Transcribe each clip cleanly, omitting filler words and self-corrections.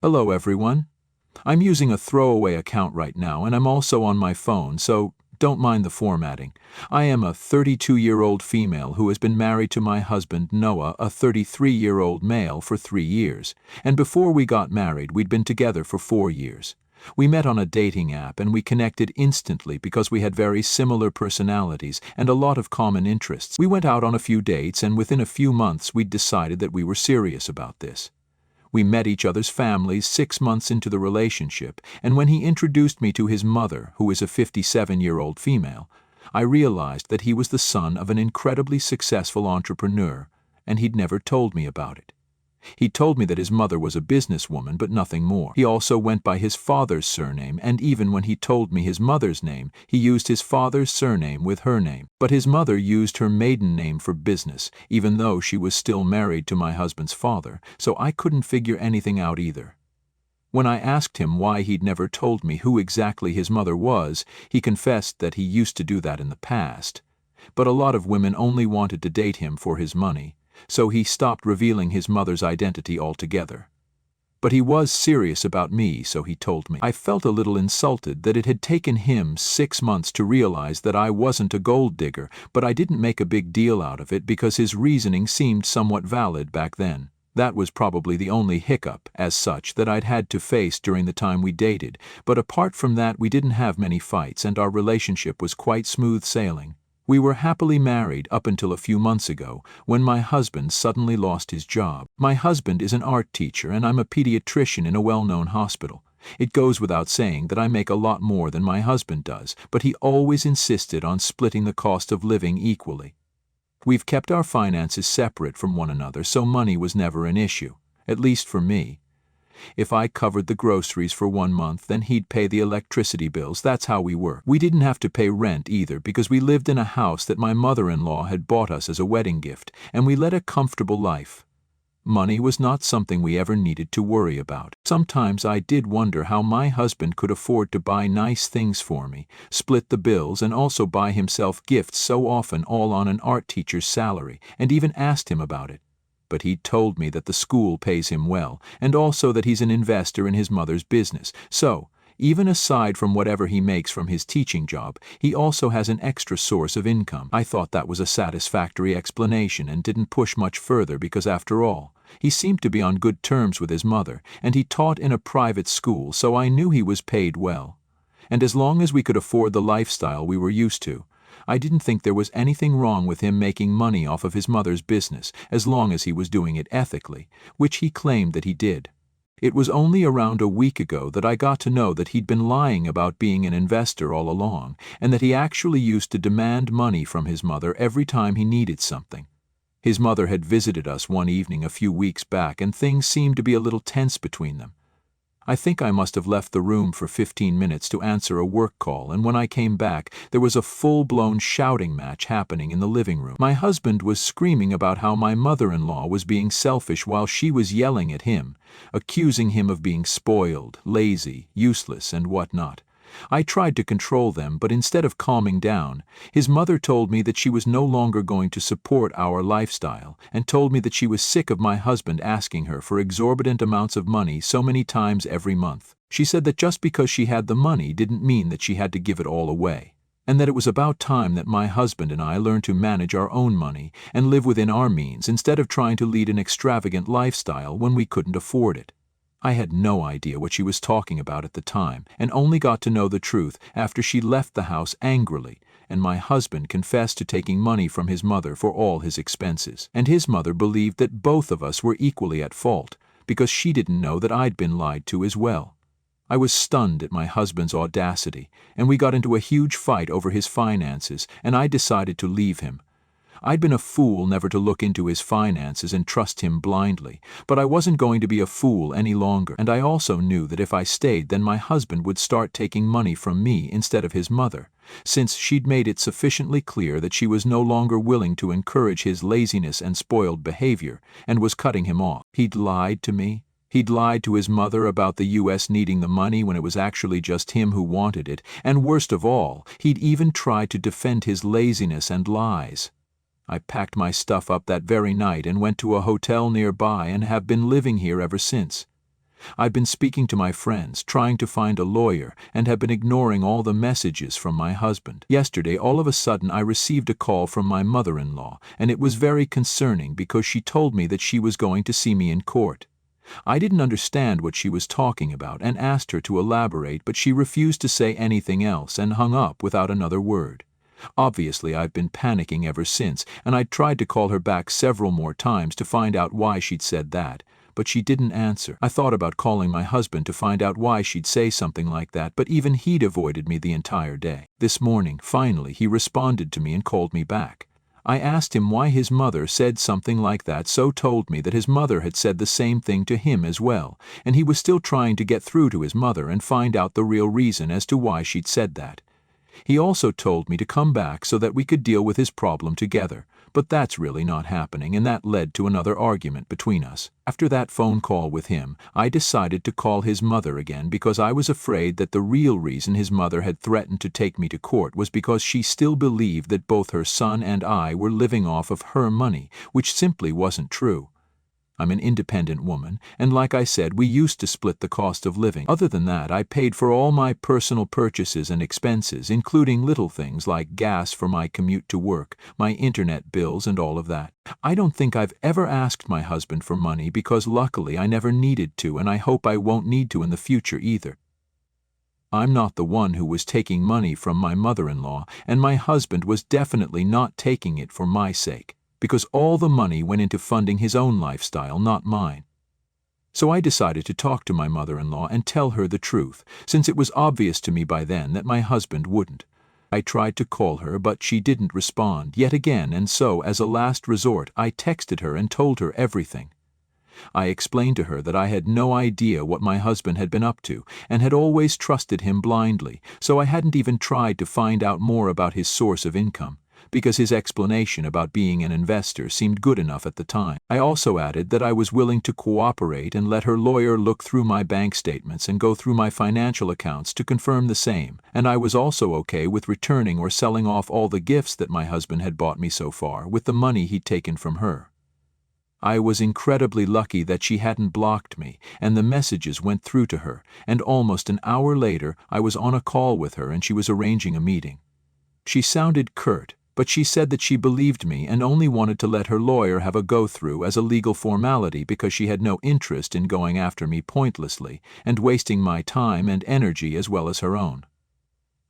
Hello everyone. I'm using a throwaway account right now and I'm also on my phone, so don't mind the formatting. I am a 32-year-old female who has been married to my husband Noah, a 33-year-old male, for 3 years. And before we got married, we'd been together for 4 years. We met on a dating app and we connected instantly because we had very similar personalities and a lot of common interests. We went out on a few dates and within a few months we'd decided that we were serious about this. We met each other's families 6 months into the relationship, and when he introduced me to his mother, who is a 57-year-old female, I realized that he was the son of an incredibly successful entrepreneur, and he'd never told me about it. He told me that his mother was a businesswoman, but nothing more. He also went by his father's surname, and even when he told me his mother's name, he used his father's surname with her name. But his mother used her maiden name for business, even though she was still married to my husband's father, so I couldn't figure anything out either. When I asked him why he'd never told me who exactly his mother was, he confessed that he used to do that in the past. But a lot of women only wanted to date him for his money, so he stopped revealing his mother's identity altogether. But he was serious about me, so he told me. I felt a little insulted that it had taken him 6 months to realize that I wasn't a gold digger, but I didn't make a big deal out of it because his reasoning seemed somewhat valid back then. That was probably the only hiccup, as such, that I'd had to face during the time we dated, but apart from that we didn't have many fights and our relationship was quite smooth sailing. We were happily married up until a few months ago, when my husband suddenly lost his job. My husband is an art teacher and I'm a pediatrician in a well-known hospital. It goes without saying that I make a lot more than my husband does, but he always insisted on splitting the cost of living equally. We've kept our finances separate from one another, so money was never an issue, at least for me. If I covered the groceries for 1 month, then he'd pay the electricity bills. That's how we were. We didn't have to pay rent either because we lived in a house that my mother-in-law had bought us as a wedding gift, and we led a comfortable life. Money was not something we ever needed to worry about. Sometimes I did wonder how my husband could afford to buy nice things for me, split the bills, and also buy himself gifts so often, all on an art teacher's salary, and even asked him about it. But he told me that the school pays him well, and also that he's an investor in his mother's business. So, even aside from whatever he makes from his teaching job, he also has an extra source of income. I thought that was a satisfactory explanation and didn't push much further because, after all, he seemed to be on good terms with his mother, and he taught in a private school, so I knew he was paid well. And as long as we could afford the lifestyle we were used to, I didn't think there was anything wrong with him making money off of his mother's business, as long as he was doing it ethically, which he claimed that he did. It was only around a week ago that I got to know that he'd been lying about being an investor all along, and that he actually used to demand money from his mother every time he needed something. His mother had visited us one evening a few weeks back, and things seemed to be a little tense between them. I think I must have left the room for 15 minutes to answer a work call, and when I came back, there was a full-blown shouting match happening in the living room. My husband was screaming about how my mother-in-law was being selfish while she was yelling at him, accusing him of being spoiled, lazy, useless, and whatnot. I tried to control them, but instead of calming down, his mother told me that she was no longer going to support our lifestyle, and told me that she was sick of my husband asking her for exorbitant amounts of money so many times every month. She said that just because she had the money didn't mean that she had to give it all away, and that it was about time that my husband and I learned to manage our own money and live within our means instead of trying to lead an extravagant lifestyle when we couldn't afford it. I had no idea what she was talking about at the time, and only got to know the truth after she left the house angrily, and my husband confessed to taking money from his mother for all his expenses. And his mother believed that both of us were equally at fault, because she didn't know that I'd been lied to as well. I was stunned at my husband's audacity, and we got into a huge fight over his finances, and I decided to leave him. I'd been a fool never to look into his finances and trust him blindly, but I wasn't going to be a fool any longer, and I also knew that if I stayed, then my husband would start taking money from me instead of his mother, since she'd made it sufficiently clear that she was no longer willing to encourage his laziness and spoiled behavior, and was cutting him off. He'd lied to me. He'd lied to his mother about the U.S. needing the money when it was actually just him who wanted it, and worst of all, he'd even tried to defend his laziness and lies. I packed my stuff up that very night and went to a hotel nearby and have been living here ever since. I'd been speaking to my friends, trying to find a lawyer, and have been ignoring all the messages from my husband. Yesterday, all of a sudden, I received a call from my mother-in-law, and it was very concerning because she told me that she was going to see me in court. I didn't understand what she was talking about and asked her to elaborate, but she refused to say anything else and hung up without another word. Obviously, I've been panicking ever since, and I tried to call her back several more times to find out why she'd said that, but she didn't answer. I thought about calling my husband to find out why she'd say something like that, but even he'd avoided me the entire day. This morning, finally, he responded to me and called me back. I asked him why his mother said something like that, so told me that his mother had said the same thing to him as well, and he was still trying to get through to his mother and find out the real reason as to why she'd said that. He also told me to come back so that we could deal with his problem together, but that's really not happening, and that led to another argument between us. After that phone call with him, I decided to call his mother again because I was afraid that the real reason his mother had threatened to take me to court was because she still believed that both her son and I were living off of her money, which simply wasn't true. I'm an independent woman, and like I said, we used to split the cost of living. Other than that, I paid for all my personal purchases and expenses, including little things like gas for my commute to work, my internet bills, and all of that. I don't think I've ever asked my husband for money because luckily I never needed to, and I hope I won't need to in the future either. I'm not the one who was taking money from my mother-in-law, and my husband was definitely not taking it for my sake, because all the money went into funding his own lifestyle, not mine. So I decided to talk to my mother-in-law and tell her the truth, since it was obvious to me by then that my husband wouldn't. I tried to call her, but she didn't respond yet again, and so, as a last resort, I texted her and told her everything. I explained to her that I had no idea what my husband had been up to, and had always trusted him blindly, so I hadn't even tried to find out more about his source of income, because his explanation about being an investor seemed good enough at the time. I also added that I was willing to cooperate and let her lawyer look through my bank statements and go through my financial accounts to confirm the same, and I was also okay with returning or selling off all the gifts that my husband had bought me so far with the money he'd taken from her. I was incredibly lucky that she hadn't blocked me, and the messages went through to her, and almost an hour later I was on a call with her and she was arranging a meeting. She sounded curt, but she said that she believed me and only wanted to let her lawyer have a go-through as a legal formality because she had no interest in going after me pointlessly and wasting my time and energy as well as her own.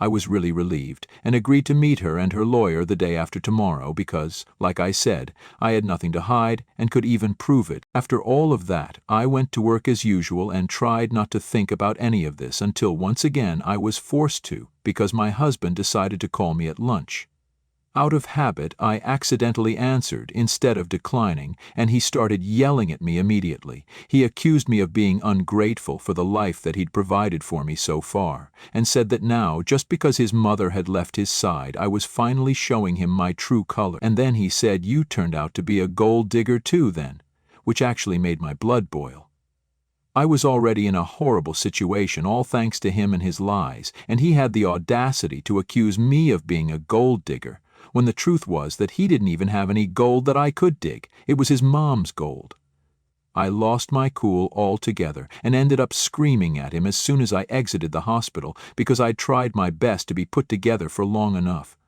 I was really relieved and agreed to meet her and her lawyer the day after tomorrow because, like I said, I had nothing to hide and could even prove it. After all of that, I went to work as usual and tried not to think about any of this until once again I was forced to because my husband decided to call me at lunch. Out of habit, I accidentally answered instead of declining, and he started yelling at me immediately. He accused me of being ungrateful for the life that he'd provided for me so far, and said that now, just because his mother had left his side, I was finally showing him my true color. And then he said, "You turned out to be a gold digger too then," which actually made my blood boil. I was already in a horrible situation, all thanks to him and his lies, and he had the audacity to accuse me of being a gold digger, when the truth was that he didn't even have any gold that I could dig. It was his mom's gold. I lost my cool altogether and ended up screaming at him as soon as I exited the hospital because I'd tried my best to be put together for long enough.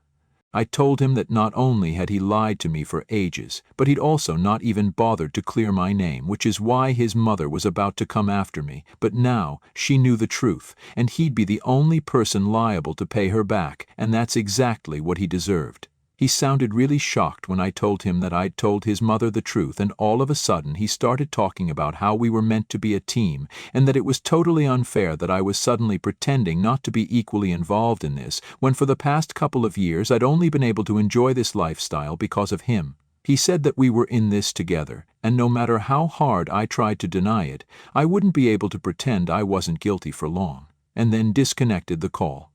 I told him that not only had he lied to me for ages, but he'd also not even bothered to clear my name, which is why his mother was about to come after me. But now she knew the truth, and he'd be the only person liable to pay her back, and that's exactly what he deserved. He sounded really shocked when I told him that I'd told his mother the truth, and all of a sudden he started talking about how we were meant to be a team, and that it was totally unfair that I was suddenly pretending not to be equally involved in this, when for the past couple of years I'd only been able to enjoy this lifestyle because of him. He said that we were in this together, and no matter how hard I tried to deny it, I wouldn't be able to pretend I wasn't guilty for long, and then disconnected the call.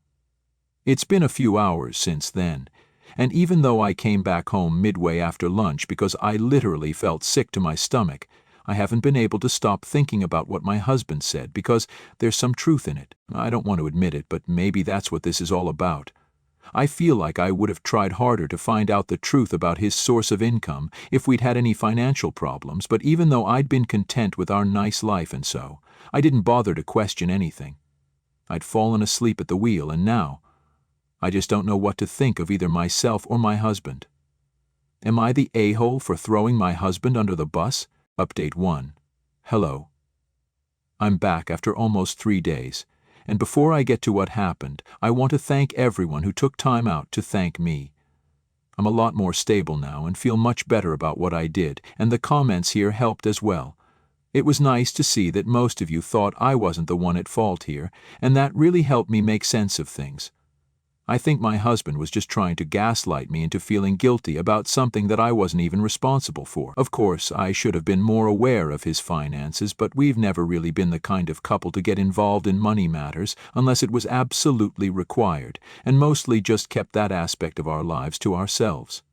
It's been a few hours since then, and even though I came back home midway after lunch because I literally felt sick to my stomach, I haven't been able to stop thinking about what my husband said because there's some truth in it. I don't want to admit it, but maybe that's what this is all about. I feel like I would have tried harder to find out the truth about his source of income if we'd had any financial problems, but even though I'd been content with our nice life and so, I didn't bother to question anything. I'd fallen asleep at the wheel, and now I just don't know what to think of either myself or my husband. Am I the a-hole for throwing my husband under the bus? Update 1. Hello. I'm back after almost 3 days, and before I get to what happened, I want to thank everyone who took time out to thank me. I'm a lot more stable now and feel much better about what I did, and the comments here helped as well. It was nice to see that most of you thought I wasn't the one at fault here, and that really helped me make sense of things. I think my husband was just trying to gaslight me into feeling guilty about something that I wasn't even responsible for. Of course, I should have been more aware of his finances, but we've never really been the kind of couple to get involved in money matters unless it was absolutely required, and mostly just kept that aspect of our lives to ourselves.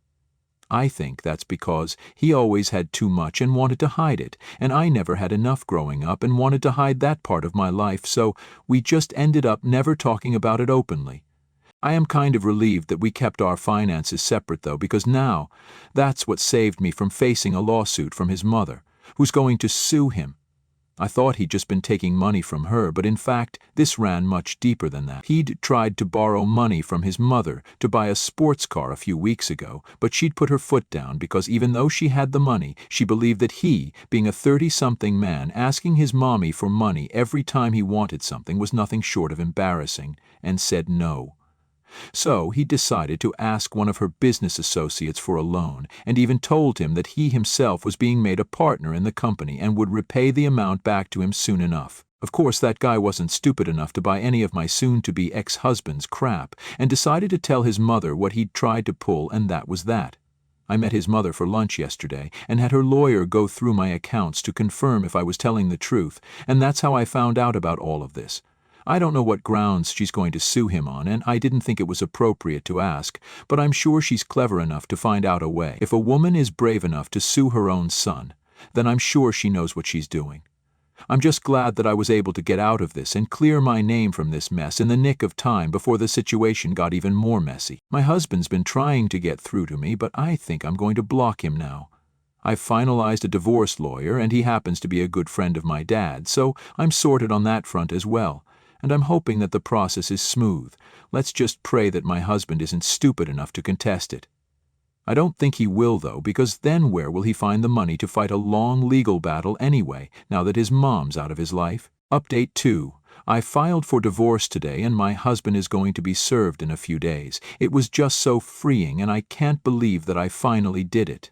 I think that's because he always had too much and wanted to hide it, and I never had enough growing up and wanted to hide that part of my life, so we just ended up never talking about it openly. I am kind of relieved that we kept our finances separate though, because now that's what saved me from facing a lawsuit from his mother, who's going to sue him. I thought he'd just been taking money from her, but in fact, this ran much deeper than that. He'd tried to borrow money from his mother to buy a sports car a few weeks ago, but she'd put her foot down because even though she had the money, she believed that he, being a 30-something man, asking his mommy for money every time he wanted something was nothing short of embarrassing, and said no. So he decided to ask one of her business associates for a loan, and even told him that he himself was being made a partner in the company and would repay the amount back to him soon enough. Of course, that guy wasn't stupid enough to buy any of my soon-to-be ex-husband's crap, and decided to tell his mother what he'd tried to pull, and that was that. I met his mother for lunch yesterday, and had her lawyer go through my accounts to confirm if I was telling the truth, and that's how I found out about all of this. I don't know what grounds she's going to sue him on, and I didn't think it was appropriate to ask, but I'm sure she's clever enough to find out a way. If a woman is brave enough to sue her own son, then I'm sure she knows what she's doing. I'm just glad that I was able to get out of this and clear my name from this mess in the nick of time before the situation got even more messy. My husband's been trying to get through to me, but I think I'm going to block him now. I've finalized a divorce lawyer, and he happens to be a good friend of my dad, so I'm sorted on that front as well. And I'm hoping that the process is smooth. Let's just pray that my husband isn't stupid enough to contest it. I don't think he will, though, because then where will he find the money to fight a long legal battle anyway, now that his mom's out of his life? Update 2. I filed for divorce today, and my husband is going to be served in a few days. It was just so freeing, and I can't believe that I finally did it.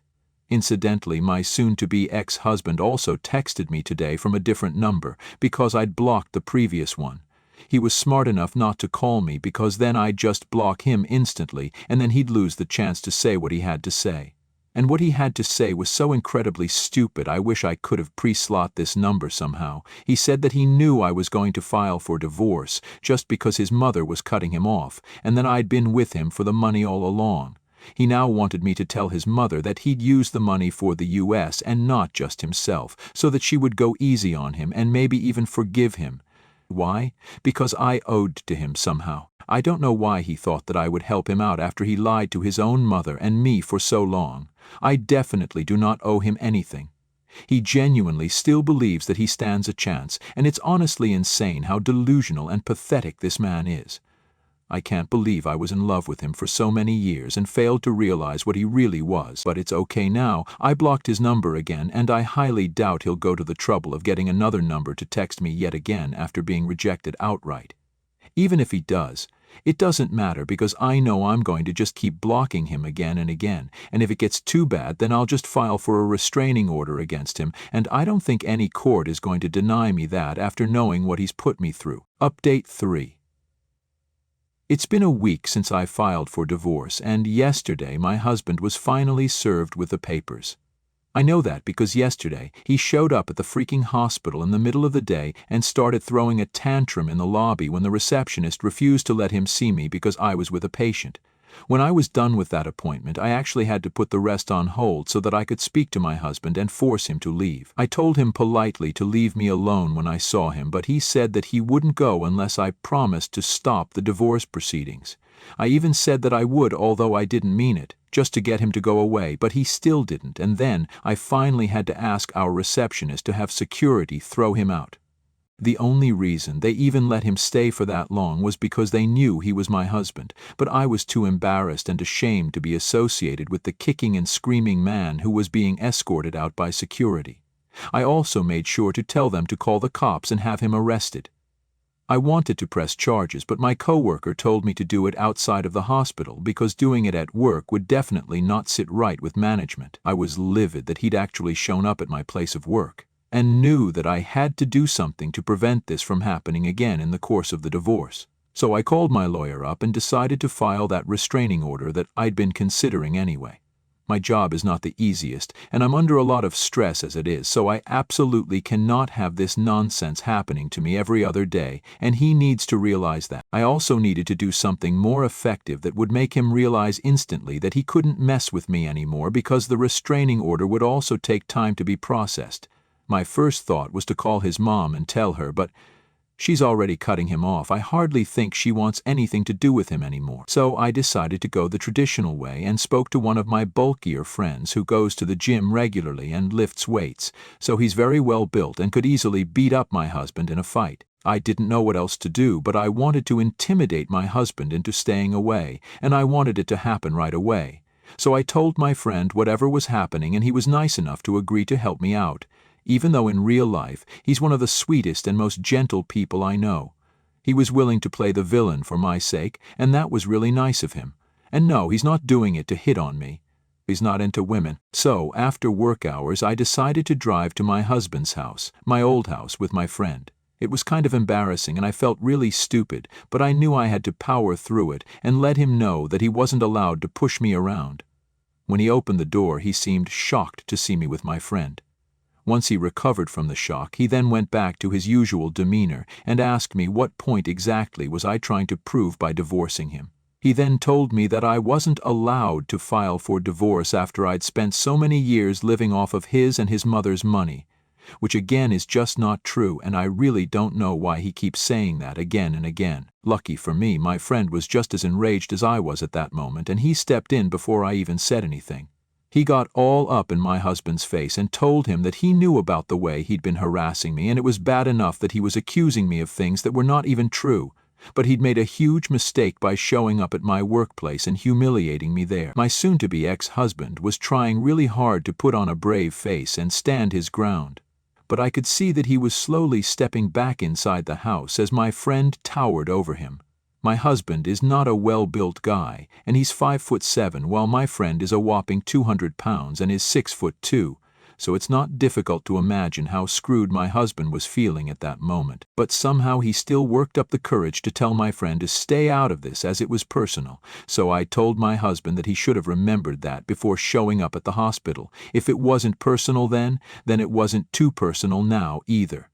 Incidentally, my soon-to-be ex-husband also texted me today from a different number, because I'd blocked the previous one. He was smart enough not to call me because then I'd just block him instantly, and then he'd lose the chance to say what he had to say. And what he had to say was so incredibly stupid, I wish I could have pre-slot this number somehow. He said that he knew I was going to file for divorce just because his mother was cutting him off, and that I'd been with him for the money all along. He now wanted me to tell his mother that he'd use the money for the U.S. and not just himself, so that she would go easy on him and maybe even forgive him. Why? Because I owed to him somehow. I don't know why he thought that I would help him out after he lied to his own mother and me for so long. I definitely do not owe him anything. He genuinely still believes that he stands a chance, and it's honestly insane how delusional and pathetic this man is. I can't believe I was in love with him for so many years and failed to realize what he really was, but it's okay now. I blocked his number again, and I highly doubt he'll go to the trouble of getting another number to text me yet again after being rejected outright. Even if he does, it doesn't matter because I know I'm going to just keep blocking him again and again, and if it gets too bad, then I'll just file for a restraining order against him, and I don't think any court is going to deny me that after knowing what he's put me through. Update 3. It's been a week since I filed for divorce, and yesterday my husband was finally served with the papers. I know that because yesterday he showed up at the freaking hospital in the middle of the day and started throwing a tantrum in the lobby when the receptionist refused to let him see me because I was with a patient. When I was done with that appointment, I actually had to put the rest on hold so that I could speak to my husband and force him to leave. I told him politely to leave me alone when I saw him, but he said that he wouldn't go unless I promised to stop the divorce proceedings. I even said that I would, although I didn't mean it, just to get him to go away, but he still didn't, and then I finally had to ask our receptionist to have security throw him out. The only reason they even let him stay for that long was because they knew he was my husband, but I was too embarrassed and ashamed to be associated with the kicking and screaming man who was being escorted out by security. I also made sure to tell them to call the cops and have him arrested. I wanted to press charges, but my coworker told me to do it outside of the hospital because doing it at work would definitely not sit right with management. I was livid that he'd actually shown up at my place of work, and knew that I had to do something to prevent this from happening again in the course of the divorce. So I called my lawyer up and decided to file that restraining order that I'd been considering anyway. My job is not the easiest, and I'm under a lot of stress as it is, so I absolutely cannot have this nonsense happening to me every other day, and he needs to realize that. I also needed to do something more effective that would make him realize instantly that he couldn't mess with me anymore because the restraining order would also take time to be processed. My first thought was to call his mom and tell her, but she's already cutting him off. I hardly think she wants anything to do with him anymore. So I decided to go the traditional way and spoke to one of my bulkier friends who goes to the gym regularly and lifts weights, so he's very well built and could easily beat up my husband in a fight. I didn't know what else to do, but I wanted to intimidate my husband into staying away, and I wanted it to happen right away. So I told my friend whatever was happening, and he was nice enough to agree to help me out. Even though in real life he's one of the sweetest and most gentle people I know. He was willing to play the villain for my sake, and that was really nice of him. And no, he's not doing it to hit on me. He's not into women. So, after work hours, I decided to drive to my husband's house, my old house, with my friend. It was kind of embarrassing and I felt really stupid, but I knew I had to power through it and let him know that he wasn't allowed to push me around. When he opened the door, he seemed shocked to see me with my friend. Once he recovered from the shock, he then went back to his usual demeanor and asked me what point exactly was I trying to prove by divorcing him. He then told me that I wasn't allowed to file for divorce after I'd spent so many years living off of his and his mother's money, which again is just not true, and I really don't know why he keeps saying that again and again. Lucky for me, my friend was just as enraged as I was at that moment, and he stepped in before I even said anything. He got all up in my husband's face and told him that he knew about the way he'd been harassing me, and it was bad enough that he was accusing me of things that were not even true, but he'd made a huge mistake by showing up at my workplace and humiliating me there. My soon-to-be ex-husband was trying really hard to put on a brave face and stand his ground, but I could see that he was slowly stepping back inside the house as my friend towered over him. My husband is not a well-built guy, and he's 5'7", while my friend is a whopping 200 pounds and is 6'2", so it's not difficult to imagine how screwed my husband was feeling at that moment. But somehow he still worked up the courage to tell my friend to stay out of this as it was personal, so I told my husband that he should have remembered that before showing up at the hospital. If it wasn't personal then it wasn't too personal now either.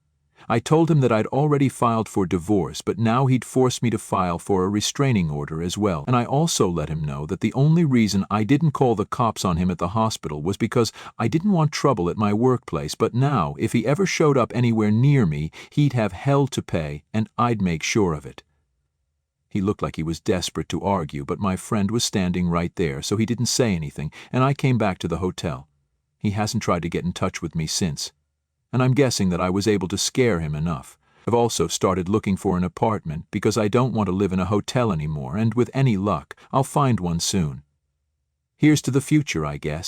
I told him that I'd already filed for divorce, but now he'd force me to file for a restraining order as well. And I also let him know that the only reason I didn't call the cops on him at the hospital was because I didn't want trouble at my workplace, but now, if he ever showed up anywhere near me, he'd have hell to pay, and I'd make sure of it. He looked like he was desperate to argue, but my friend was standing right there, so he didn't say anything, and I came back to the hotel. He hasn't tried to get in touch with me since, and I'm guessing that I was able to scare him enough. I've also started looking for an apartment because I don't want to live in a hotel anymore, and with any luck, I'll find one soon. Here's to the future, I guess.